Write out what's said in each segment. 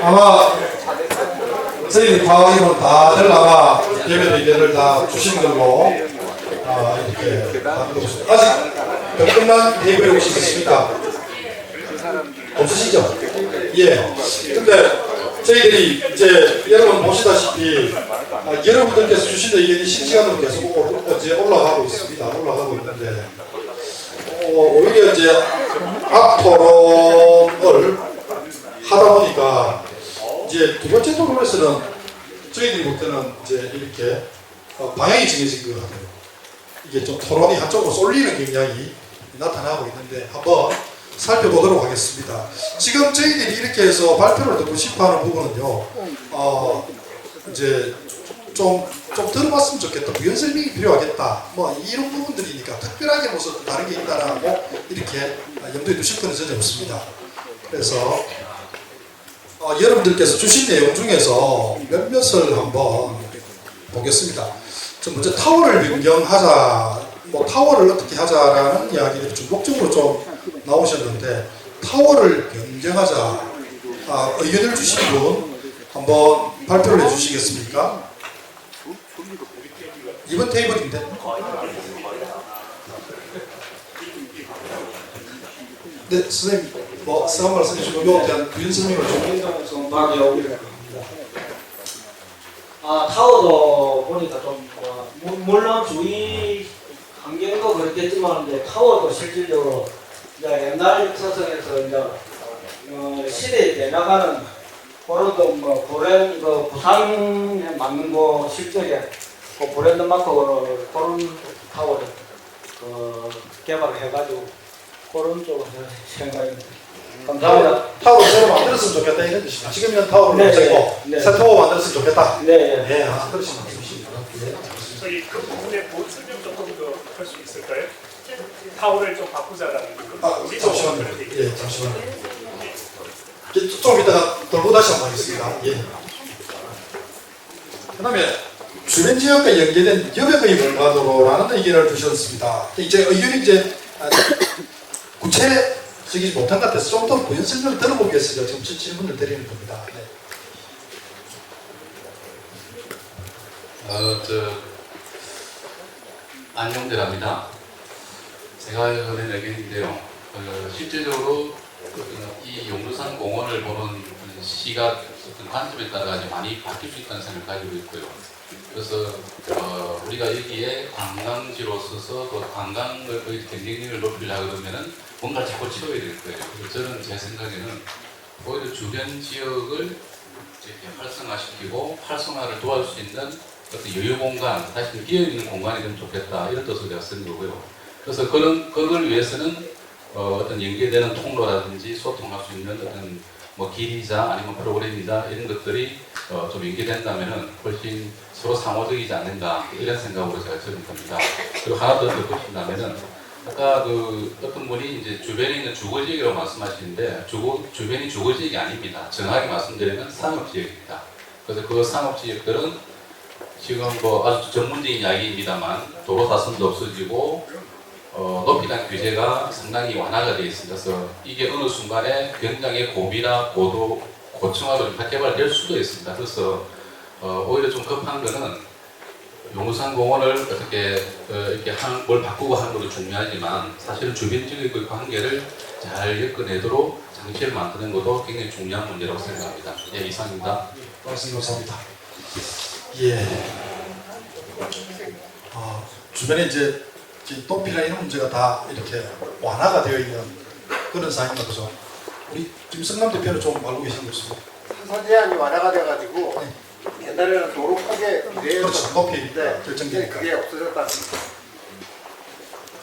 아마 저희 과학이면 다들 아마 예배 의견을 다 주신 걸로 이렇게 하는 것입니다. 아직 끝난 대회에 오신 있습니까? 없으시죠? 예. 근데 저희들이 이제 여러분 보시다시피 여러분들께서 주신 의견이 실시간으로 계속 올라가고 있습니다. 올라가고 있는데 오히려 이제 앞토론을 하다 보니까 이제 두 번째 토론에서는 저희들이 볼 때는 이제 이렇게 방향이 정해진 것 같아요. 이게 좀 토론이 한쪽으로 쏠리는 경향이 나타나고 있는데 한번 살펴보도록 하겠습니다. 지금 저희들이 이렇게 해서 발표를 듣고 싶어하는 부분은요, 이제 좀 들어봤으면 좋겠다, 부연 설명이 필요하겠다, 뭐 이런 부분들이니까 특별하게 무슨 다른 게 있다라고 이렇게 염두에 두실 건 전혀 없습니다. 그래서 여러분들께서 주신 내용 중에서 몇몇을 한번 보겠습니다. 먼저 타워를 변경하자, 뭐 타워를 어떻게 하자라는 이야기들이 중복적으로 좀 나오셨는데, 타워를 변경하자, 의견을 주신 분 한번 발표를 해주시겠습니까? 이번 테이블인데. 네, 선생님, 뭐 성함 말씀해 주시고 이거에 대한 부연 설명을 좀. 타워도 보니까 좀 물론 주위 환경도 그렇겠지만 이제 타워도 실질적으로 이제 옛날 역사성에서 이제 시대에 변화가는 그런 뭐 브랜드 부상에 맞는 거 실적에 그 브랜드 마크로 그런 타워를 개발을 해가지고 그런 쪽으로 생각합니다. 감사합니다. 타워를 새로 만들었으면 좋겠다 이런 뜻입니다. 지금 있는 타워를 없애고 새 타워 만들었으면 좋겠다. 네. 그러신 말씀이십니다. 저희 그 부분에 보호 설명 조금 더 할 수 있을까요? 타워를 좀 바꾸자라는 거. 잠시만요. 예, 잠시만요. 좀 이따가 돌고 다시 한번 하겠습니다. 예. 그다음에 주변 지역과 연계된 여백의 문화도로라는 의견을 주셨습니다. 이제 의견이 이제 구체적이지 못한 것 같아서 좀 더 부연 설명을 들어보겠습니다. 지금 질문을 드리는 겁니다. 네. 안용대랍니다. 제가 하는 의견인데요. 실제적으로 이 용두산 공원을 보는 시각 어떤 관점에 따라 많이 바뀔 수 있다는 생각을 가지고 있고요. 그래서 우리가 여기에 관광지로서서 또 관광의 경쟁력을 높이려고 그러면은 뭔가를 자꾸 찍어야 될 거예요. 그래서 저는 제 생각에는 오히려 주변 지역을 이렇게 활성화시키고 활성화를 도와줄 수 있는 어떤 여유 공간, 사실 비어있는 공간이 되면 좋겠다 이런 뜻으로 제가 쓴 거고요. 그래서 그걸 위해서는 어떤 연계되는 통로라든지 소통할 수 있는 어떤 뭐 길이자 아니면 프로그램이자 이런 것들이 좀 연계된다면은 훨씬 서로 상호적이지 않는가 이런 생각으로 제가 들은 겁니다. 그리고 하나 더 덧붙인다면은 아까 어떤 분이 이제 주변에 있는 주거지역이라고 말씀하시는데 주변이 주거지역이 아닙니다. 정확하게 말씀드리면 상업지역입니다. 그래서 그 상업지역들은 지금 뭐 아주 전문적인 이야기입니다만 도로 사선도 없어지고 높이에 대한 규제가 상당히 완화가 되어 있습니다. 그래서 이게 어느 순간에 굉장히 고비나 고층화로 개발될 수도 있습니다. 그래서 오히려 좀 급한 거는 용두산 공원을 어떻게 이렇게 뭘 바꾸고 하는 것도 중요하지만 사실은 주변 지역의 관계를 잘 엮어내도록 장치를 만드는 것도 굉장히 중요한 문제라고 생각합니다. 예, 이상입니다. 말씀 감사합니다. 예. 주변에 이제 높이나 이런 문제가 다 이렇게 완화가 되어 있는 그런 상황인가 보죠. 우리 김성남 대표는 좀 알고 계시는 거 있습니다. 산선 제한이 완화가 돼가지고 옛날에는 도로 폭에 비례해서 그렇죠. 높이 결정되니까. 그게 없어졌다는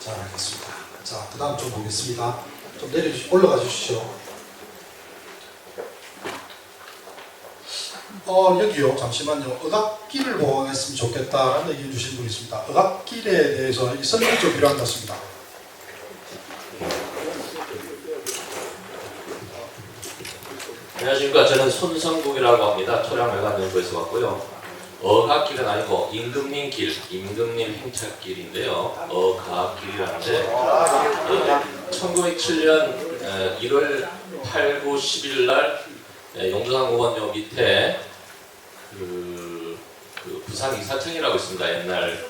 자, 알겠습니다. 자, 그 다음 좀 보겠습니다. 좀 올라가 주시죠. 여기요. 잠시만요. 억압길을 보강했으면 좋겠다라는 의견 주신 분이 있습니다. 억압길에 대해서 설명이 좀 필요한 것 같습니다. 안녕하십니까. 저는 손성국이라고 합니다. 토량외관연구에서 왔고요. 억압길은 아니고 임금님길, 임금님 행차길인데요. 억압길이라는데 1907년 1월 8, 9, 10일 날 용두산 공원역 밑에 그 부산 이사청이라고 있습니다. 옛날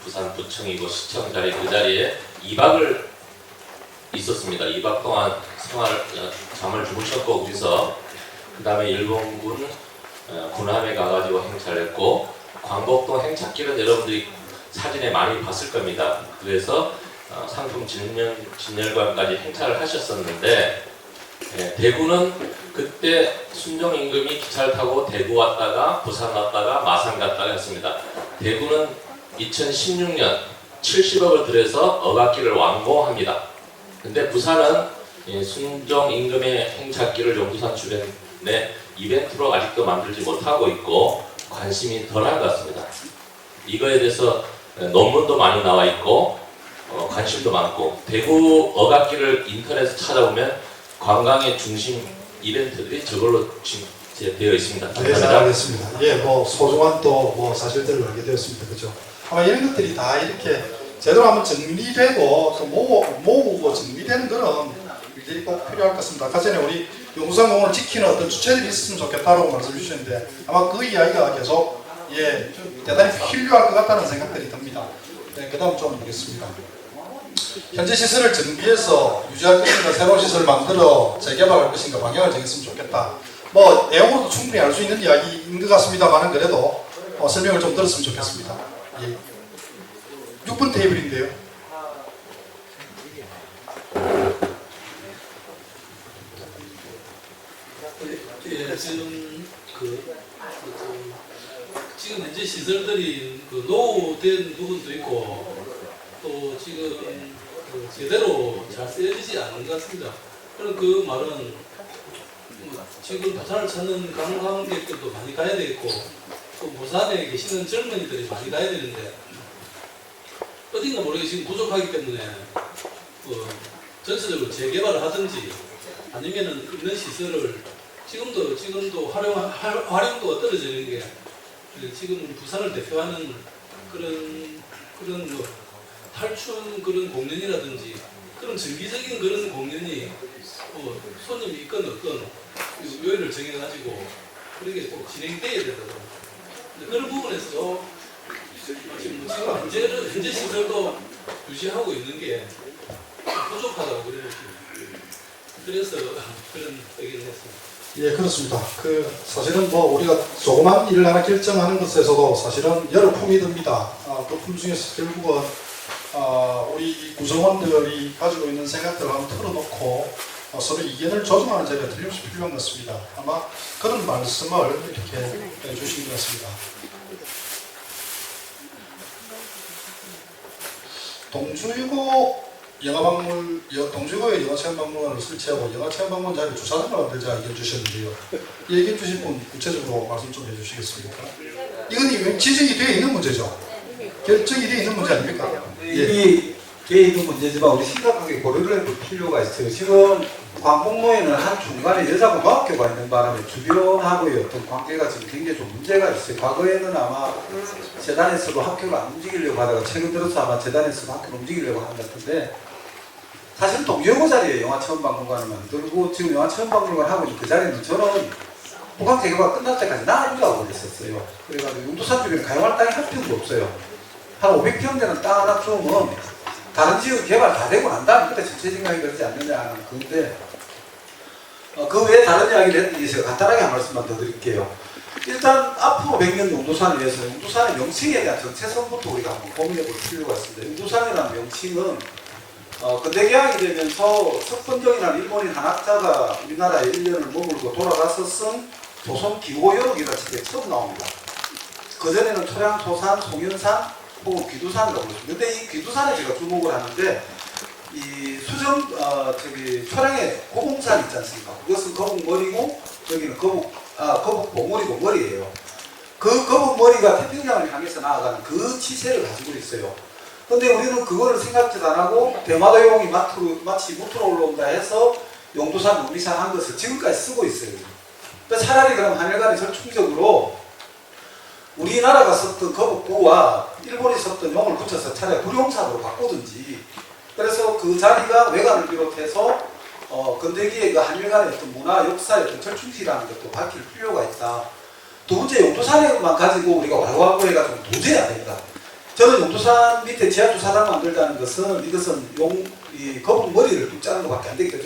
부산 부청이고 시청 자리 그 자리에 2박을 있었습니다. 2박 동안 잠을 주무셨고 거기서 그 다음에 일본군 군함에 가가지고 행차를 했고 광복동 행차길은 여러분들이 사진에 많이 봤을 겁니다. 그래서 상품 진열관까지 행차를 하셨었는데 대구는 그때 순종 임금이 기차를 타고 대구 왔다가 부산 갔다가 마산 갔다가 했습니다. 대구는 2016년 70억을 들여서 어각길을 완공합니다. 근데 부산은 순종 임금의 행차길을 용두산 주변에 이벤트로 아직도 만들지 못하고 있고 관심이 덜한 것 같습니다. 이거에 대해서 논문도 많이 나와 있고 관심도 많고 대구 어각길을 인터넷에 찾아보면 관광의 중심 이벤트들이 저걸로 지금 되어 있습니다. 네, 잘 알겠습니다. 예, 뭐 소중한 또 사실들을 알게 되었습니다. 그죠? 아마 이런 것들이 다 이렇게 제대로 한번 정리되고 또 모으고 정리되는 그런 일들이 꼭 필요할 것 같습니다. 아까 전에 우리 용두산 공원을 지키는 어떤 주체들이 있으면 좋겠다라고 말씀해 주셨는데 아마 그 이야기가 계속 대단히 필요할 것 같다는 생각들이 듭니다. 네, 그 다음 좀 보겠습니다. 현재 시설을 정비해서 유지할 것인가 새로운 시설을 만들어 재개발할 것인가 방향을 정했으면 좋겠다. 뭐 내용으로도 충분히 알 수 있는 이야기인 것 같습니다만은 그래도 설명을 좀 들었으면 좋겠습니다. 예. 6번 테이블인데요. 예, 지금 현재 시설들이 노후된 부분도 있고 또 지금 제대로 잘 쓰여지지 않은 것 같습니다. 그럼 그 말은 지금 부산을 찾는 관광객들도 많이 가야 되겠고 또 부산에 계시는 젊은이들이 많이 가야 되는데 어딘가 모르게 지금 부족하기 때문에 전체적으로 재개발을 하든지 아니면은 있는 시설을 지금도 활용도가 떨어지는 게 지금 부산을 대표하는 그런 탈춤 그런 공연이라든지 그런 정기적인 그런 공연이 손님이 있건 없건 요일을 정해가지고 그렇게 꼭 진행돼야 되더라고요. 그런 부분에서 지금 현재 시설도 유지하고 있는 게 부족하다고 그래서 그런 얘기를 했습니다. 예, 그렇습니다. 사실은 우리가 조그만 일을 하나 결정하는 것에서도 사실은 여러 품이 듭니다. 그 품 중에서 결국은 우리 구성원들이 가지고 있는 생각들을 한번 털어놓고 서로 의견을 조정하는 자리가 틀림없이 필요한 것 같습니다. 아마 그런 말씀을 이렇게 해주신 것 같습니다. 동주고에 영화체험박물관을 설치하고 영화체험박물관 자리에 주차장을 만들자 얘기해 주셨는데요. 얘기해 주신 분 구체적으로 말씀 좀 해주시겠습니까? 이건 지적이 되어 있는 문제죠. 결정이 되어 있는 문제 아닙니까? 이게 되어 있는 문제지만 우리 심각하게 고려를 해볼 필요가 있어요. 지금 광복로에는 한 중간에 여자고등학교가 있는 바람에 주변하고의 어떤 관계가 지금 굉장히 좀 문제가 있어요. 과거에는 아마 재단에서도 학교를 안 움직이려고 하다가 최근 들어서 아마 재단에서도 학교를 움직이려고 하는 것 같은데 사실 동지여고 자리에 영화체험박물관을 만들고 지금 영화체험박물관 하고 있는 그 자리는 저는 북한 재개발 끝날 때까지 놔두라고 그랬었어요. 그래가지고 용두산 주변에 가용할 땅이 한 평도 없어요. 한 500평 되는 땅 하나 주면 다른 지역 개발 다 되고 난 다음에 그때 전체 생각이 그러지 않느냐 하는 건데 그 외에 다른 이야기를 했는데 제가 간단하게 한 말씀만 더 드릴게요. 일단 앞으로 100년 용두산을 위해서 용두산의 명칭에 대한 정체성부터 우리가 한번 고민해 볼 필요가 있습니다. 용두산이라는 명칭은 근대개항이 되면서 석본정이라는 일본인 한학자가 우리나라에 1년을 머물고 돌아가서 쓴 조선 기호여록이라는 책에 처음 나옵니다. 그전에는 토량, 소산, 송현산 혹은 귀두산이라고 그러죠. 근데 이 귀두산에 제가 주목을 하는데 이 초량에 고봉산 있지 않습니까? 그것은 거북머리고 여기는 거북봉우리고 머리예요. 그 거북머리가 태평양을 향해서 나아가는 그 치세를 가지고 있어요. 근데 우리는 그거를 생각지도 안 하고 대마도용이 마치 무트로 올라온다 해서 용두산, 우리산 한 것을 지금까지 쓰고 있어요. 그러니까 차라리 그럼 한일간의 절충적으로 우리나라가 썼던 거북부와 일본이 썼던 용을 붙여서 차라리 불용산으로 바꾸든지 그래서 그 자리가 외관을 비롯해서 건대기의 그 한일 간의 어떤 문화, 역사의 어떤 절충지라는 것도 밝힐 필요가 있다. 두 번째, 용두산에만 가지고 우리가 왈가왈부 해가지고 도저히 안 된다. 저는 용두산 밑에 지하철 사당 만들다는 것은 이것은 이 거북 머리를 뚝 자는 것밖에 안 되기 때문에